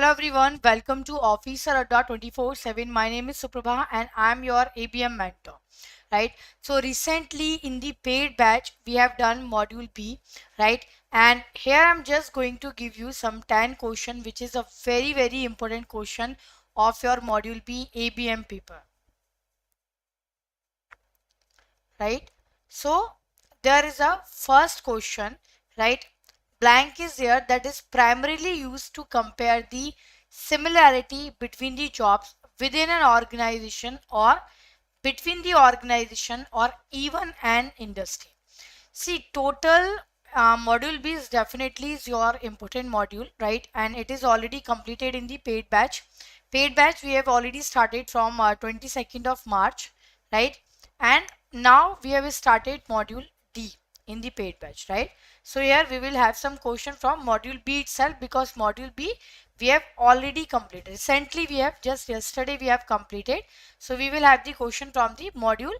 Hello everyone, welcome to Officer Adda 24/7. My name is Suprabha and I'm your ABM mentor. Right? So recently in the paid batch, we have done module B, right? And here I'm just going to give you some 10 question, which is a very important question of your module B ABM paper, right? So there is a first question, right? Blank is there, that is primarily used to compare the similarity between the jobs within an organization or between the organization or even an industry. See, total module B is definitely is your important module, right? And it is already completed in the paid batch. Paid batch we have already started from 22nd of March, right? And now we have started module D in the paid batch, right? So here we will have some question from module B itself, because module B we have already completed. Recently we have just yesterday we have completed. So we will have the question from the module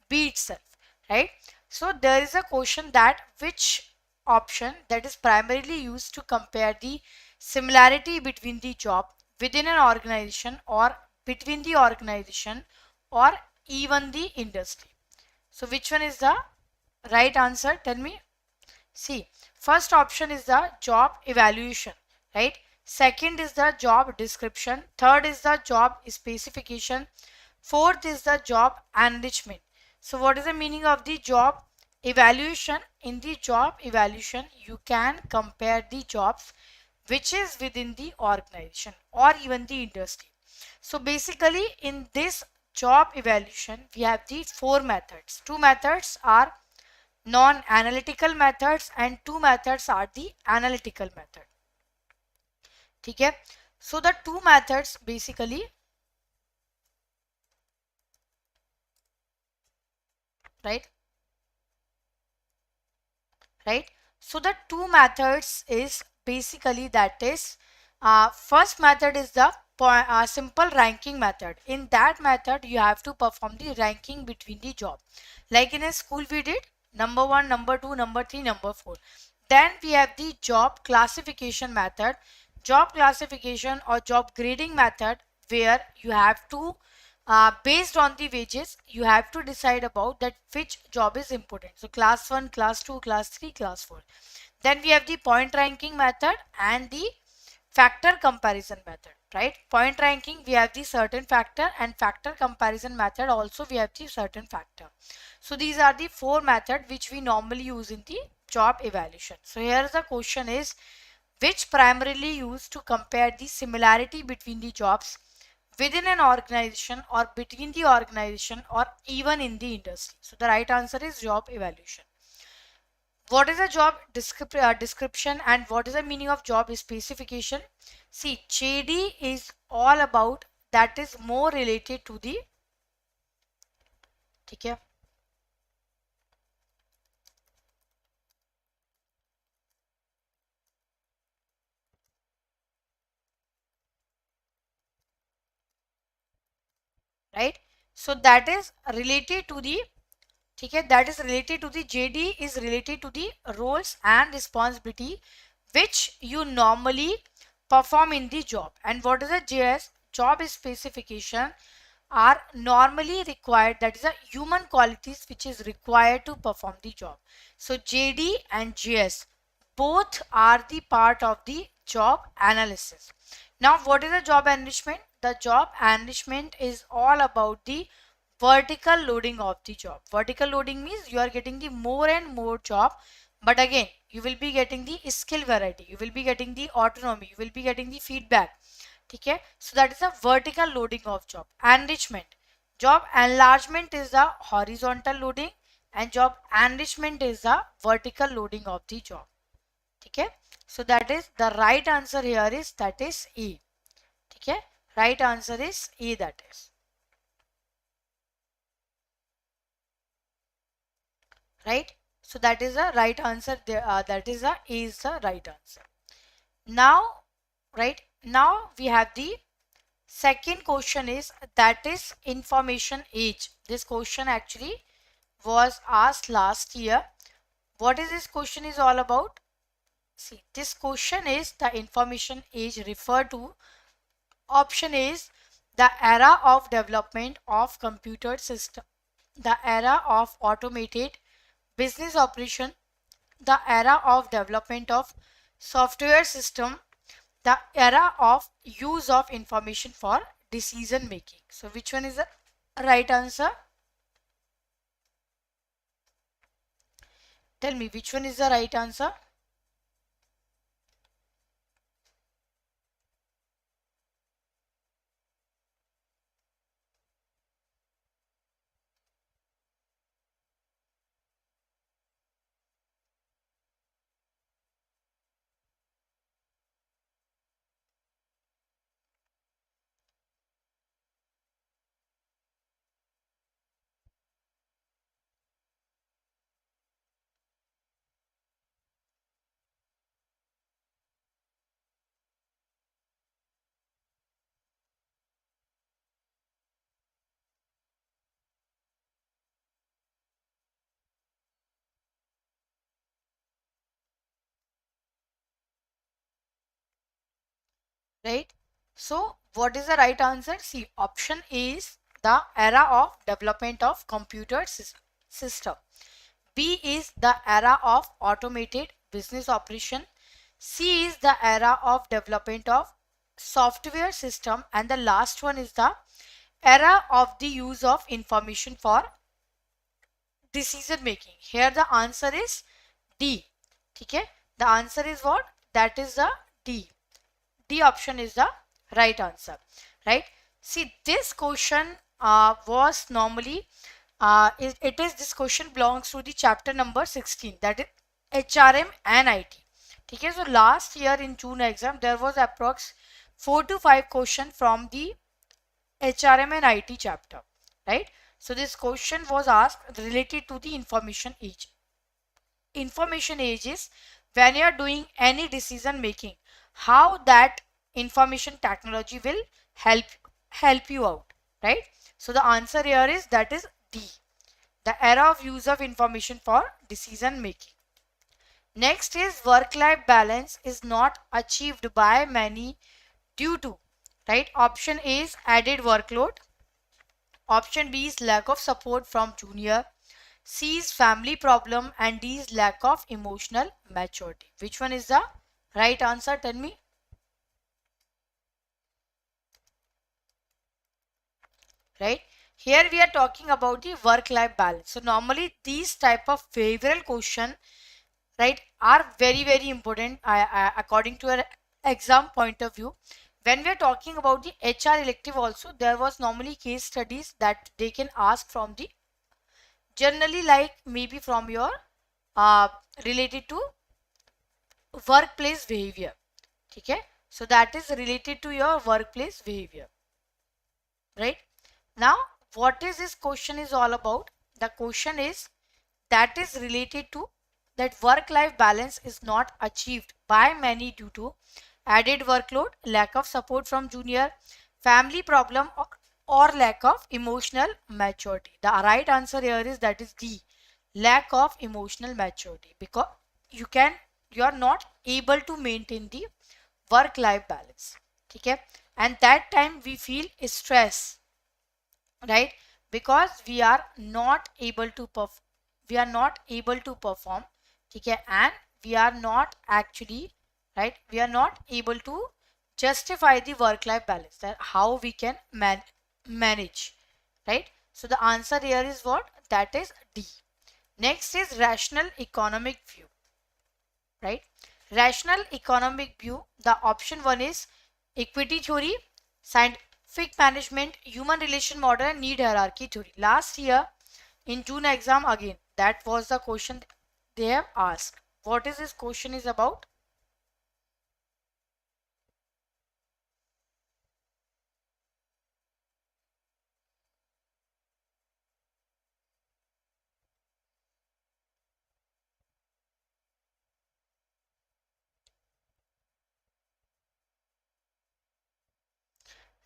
B itself, right? So there is a question that which option that is primarily used to compare the similarity between the job within an organization or between the organization or even the industry. So which one is the right answer? Tell me. See, first option is the job evaluation, right? Second is the job description. Third is the job specification. Fourth is the job enrichment. So what is the meaning of the job evaluation? In the job evaluation, you can compare the jobs which is within the organization or even the industry. So basically in this job evaluation, we have the four methods. Two methods are non-analytical methods and two methods are the analytical method. Okay, so the two methods basically, right? So the two methods is basically that is first method is the simple ranking method. In that method you have to perform the ranking between the job, like in a school we did number 1, number 2, number 3, number 4. Then we have the job classification method, job classification or job grading method, where you have to based on the wages you have to decide about that which job is important. So class 1, class 2, class 3, class 4. Then we have the point ranking method and the factor comparison method, right? Point ranking we have the certain factor, and factor comparison method also we have the certain factor. So these are the four methods which we normally use in the job evaluation. So here the question is, which primarily used to compare the similarity between the jobs within an organization or between the organization or even in the industry. So the right answer is job evaluation. What is a job description and what is the meaning of job specification? See, JD is all about, that is more related to the, okay, right? So that is related to the, okay, that is related to the JD is related to the roles and responsibility which you normally perform in the job. And what is a JS? Job specification are normally required, that is a human qualities which is required to perform the job. So JD and JS both are the part of the job analysis. Now what is the job enrichment? The job enrichment is all about the vertical loading of the job. Vertical loading means you are getting the more and more job, but again you will be getting the skill variety, you will be getting the autonomy, you will be getting the feedback. Okay, so that is a vertical loading of job. Enrichment, job enlargement is the horizontal loading and job enrichment is the vertical loading of the job. Okay, so that is the right answer here is, that is E. Okay, right answer is E, that is. Right, so that is the right answer there, that is the A is the right answer. Now, right, now we have the second question is, that is information age. This question actually was asked last year. What is this question is all about? See, this question is the information age referred to. Option is the era of development of computer system, the era of automated business operation, the era of development of software system, the era of use of information for decision making. So which one is the right answer? Tell me which one is the right answer. Right? So what is the right answer? See, option A is the era of development of computer system. B is the era of automated business operation. C is the era of development of software system, and the last one is the era of the use of information for decision making. Here the answer is D. Okay, the answer is what? That is the D. D option is the right answer, right? See, this question was normally, it is, this question belongs to the chapter number 16, that is HRM and IT. Okay, so last year in June exam, there was approx 4 to 5 question from the HRM and IT chapter, right? So this question was asked related to the information age. Information age is when you are doing any decision making, how that information technology will help you out, right? So the answer here is, that is D, the era of use of information for decision making. Next is work life balance is not achieved by many due to, right? Option A is added workload, option B is lack of support from junior, C is family problem, and D is lack of emotional maturity. Which one is the right answer? Tell me. Right? Here we are talking about the work-life balance. So normally these type of behavioral question, right, are very important according to an exam point of view. When we are talking about the HR elective also, there was normally case studies that they can ask from the, generally like maybe from your uh, related to workplace behavior. Okay, so that is related to your workplace behavior, right? Now what is this question is all about? The question is that is related to that work life balance is not achieved by many due to added workload, lack of support from junior, family problem, or lack of emotional maturity. The right answer here is, that is D, lack of emotional maturity, because you are not able to maintain the work life balance. Okay, and that time we feel stress, right? Because we are not able to perform. Okay, and we are not actually, right, we are not able to justify the work life balance, that how we can manage, right? So the answer here is what? That is D. Next is rational economic view, right? Rational economic view, the option one is equity theory, scientific management, human relation model, and need hierarchy theory. Last year in June exam again, that was the question they have asked. What is this question is about?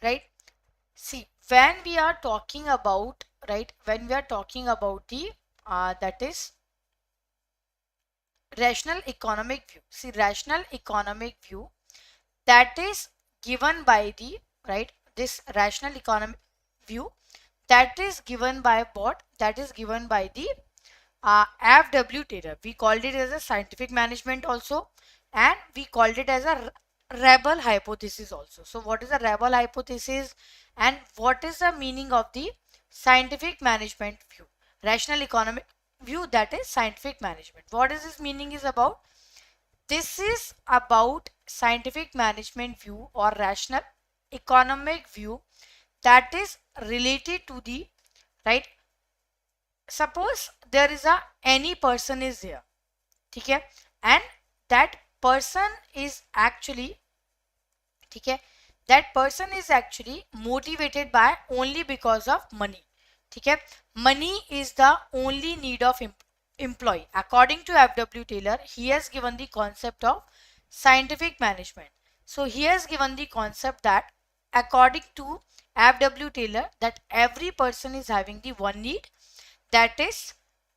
Right? See, when we are talking about, right, when we are talking about the that is rational economic view. See, rational economic view that is given by the, right, this rational economic view that is given by what? That is given by the FW Taylor. We called it as a scientific management also, and we called it as a rebel hypothesis also. So what is a rebel hypothesis and what is the meaning of the scientific management view? Rational economic view, that is scientific management. What is this meaning is about? This is about scientific management view or rational economic view that is related to the, right, suppose there is a any person is there, okay, and that person is actually, okay, that person is actually motivated by only because of money, okay. Money is the only need of employee. According to FW Taylor, he has given the concept of scientific management. So he has given the concept that according to FW Taylor, that every person is having the one need, that is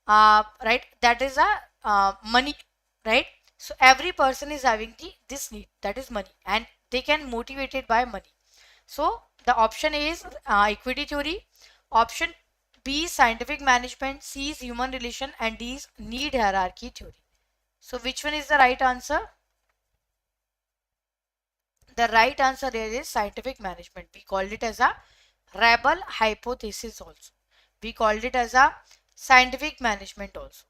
right, that is a money, right. So every person is having the this need, that is money, and they can motivated by money. So the option A is equity theory, option B is scientific management, C is human relation, and D is need hierarchy theory. So which one is the right answer? The right answer here is scientific management. We called it as a rebel hypothesis also. We called it as a scientific management also.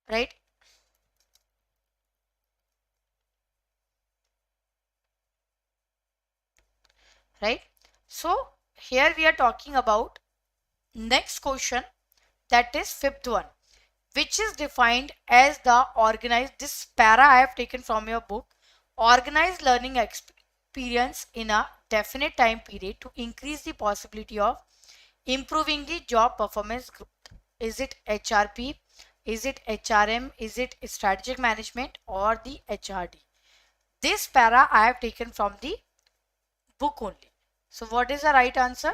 Right? Right? So here we are talking about next question, that is fifth one, which is defined as the organized, this para I have taken from your book, organized learning experience in a definite time period to increase the possibility of improving the job performance growth. Is it HRP? Is it HRM? Is it strategic management or the HRD? This para I have taken from the book only. So what is the right answer?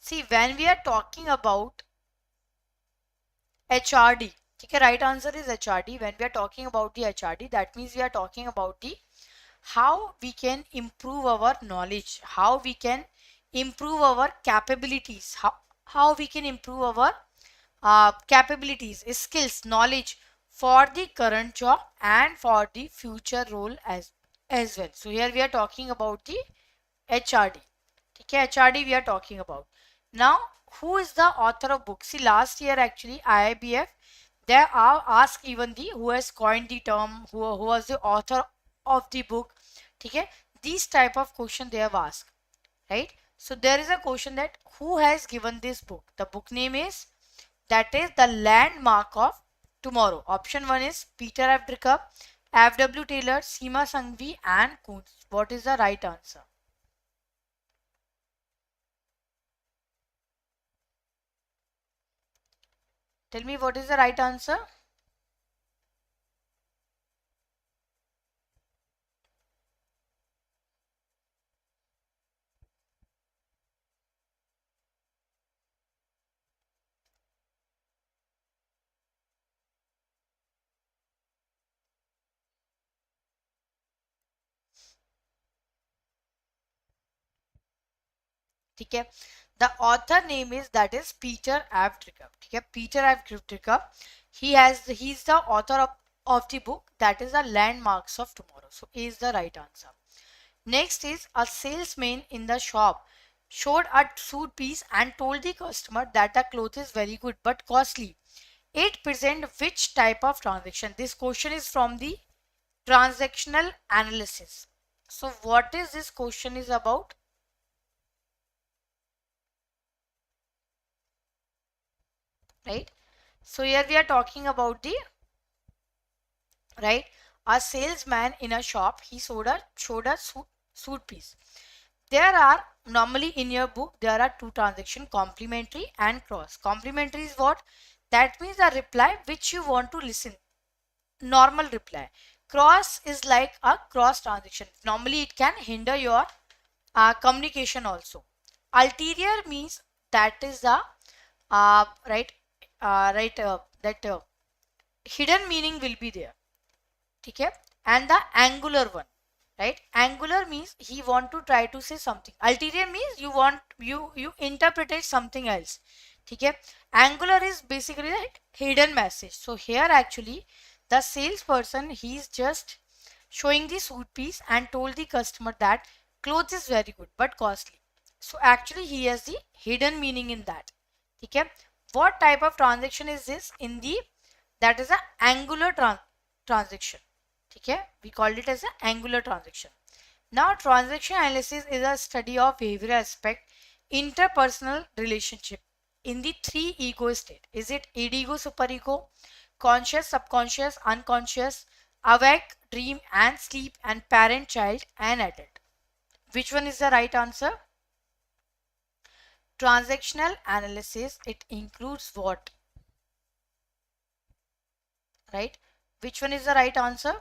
See, when we are talking about HRD, okay, right answer is HRD. When we are talking about the HRD, that means we are talking about the how we can improve our knowledge, how we can improve our capabilities, how we can improve our capabilities, skills, knowledge for the current job and for the future role as well. So here we are talking about the HRD. Okay, HRD we are talking about. Now, who is the author of book? See, last year actually IIBF, they are asked even the who has coined the term, who was the author of the book. Okay, these type of question they have asked, right? So there is a question that who has given this book? The book name is, that is the landmark of tomorrow. Option 1 is Peter F. Drucker, FW Taylor, Seema Sanghvi and Kuntz. What is the right answer? Tell me what is the right answer? Okay, the author name is, that is Peter F. Drucker. Okay, Peter F. Drucker. He's the author of the book, that is the landmarks of tomorrow. So A is the right answer. Next is a salesman in the shop showed a suit piece and told the customer that the cloth is very good but costly. It present which type of transaction? This question is from the transactional analysis. So what is this question is about? Right? So here we are talking about the, right, a salesman in a shop, he showed a suit piece. There are normally in your book there are two transactions, complementary and cross. Complementary is what? That means a reply which you want to listen, normal reply. Cross is like a cross transaction. Normally it can hinder your communication also. Ulterior means that is the right right that hidden meaning will be there. Okay, and the angular one, right? Angular means he want to try to say something. Ulterior means you want you interpreted something else. Okay, angular is basically like hidden message. So here actually the salesperson, he is just showing the suit piece and told the customer that clothes is very good but costly. So actually he has the hidden meaning in that. Okay, what type of transaction is this? In the, that is a angular transaction. Okay, we called it as an angular transaction. Now transaction analysis is a study of behavioral aspect, interpersonal relationship in the three ego state. Is it id ego, super ego, conscious, subconscious, unconscious, awake, dream and sleep, and parent, child and adult? Which one is the right answer? Transactional analysis, it includes what? Right? Which one is the right answer?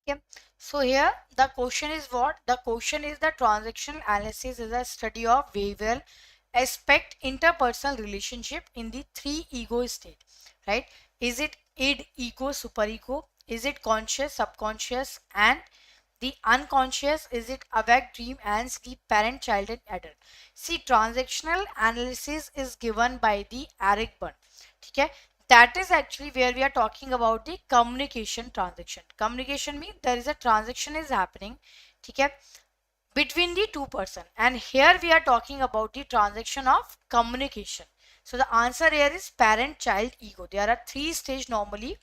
Okay. So here the question is what? The question is the transaction analysis is a study of behavioral aspect, interpersonal relationship in the three ego state, right? Is it id, ego, superego? Is it conscious, subconscious and the unconscious? Is it awake, dream and sleep, parent, child and adult? See, transactional analysis is given by the Eric Bern. Okay, that is actually where we are talking about the communication transaction. Communication means there is a transaction is happening, okay, between the two person, and here we are talking about the transaction of communication. So the answer here is parent, child, ego. There are three stage normally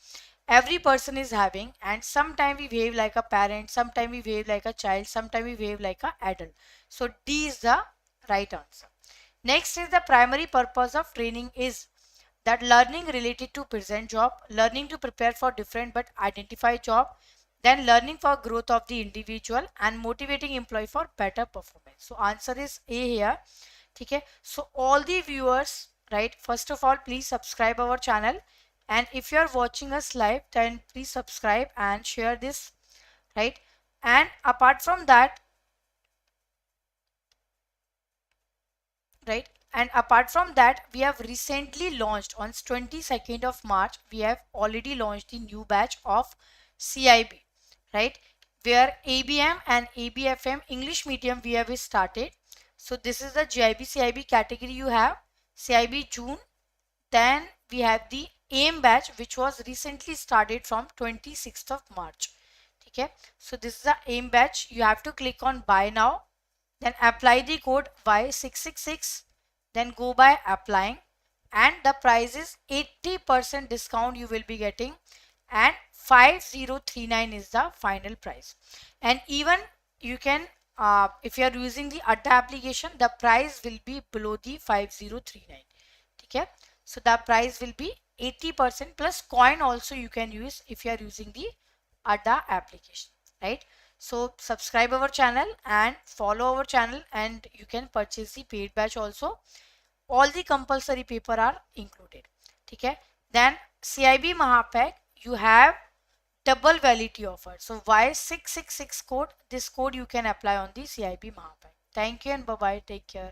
every person is having, and sometime we behave like a parent, sometime we behave like a child, sometime we behave like a adult. So D is the right answer. Next is the primary purpose of training is that learning related to present job, learning to prepare for different but identify job, then learning for growth of the individual and motivating employee for better performance. So answer is A here. Okay, so all the viewers, right, first of all please subscribe our channel, and if you are watching us live then please subscribe and share this, right? And apart from that, right, and apart from that we have recently launched on 22nd of March, we have already launched the new batch of CAIIB, right, where ABM and ABFM English medium we have started. So this is the GIB CIB category. You have CIB June, then we have the AIM batch which was recently started from 26th of March. Okay, so this is the AIM batch. You have to click on buy now, then apply the code Y666, then go by applying, and the price is 80% discount you will be getting. and 5039 is the final price. And even you can if you are using the Adda application, the price will be below the 5039. Okay, so the price will be 80% plus coin also you can use if you are using the Adda application, right? So subscribe our channel and follow our channel, and you can purchase the paid batch also. All the compulsory paper are included. Okay, then CIB Mahapack, you have double validity offer. So why 666 code? This code you can apply on the CIB Mahapack. Thank you and bye bye. Take care.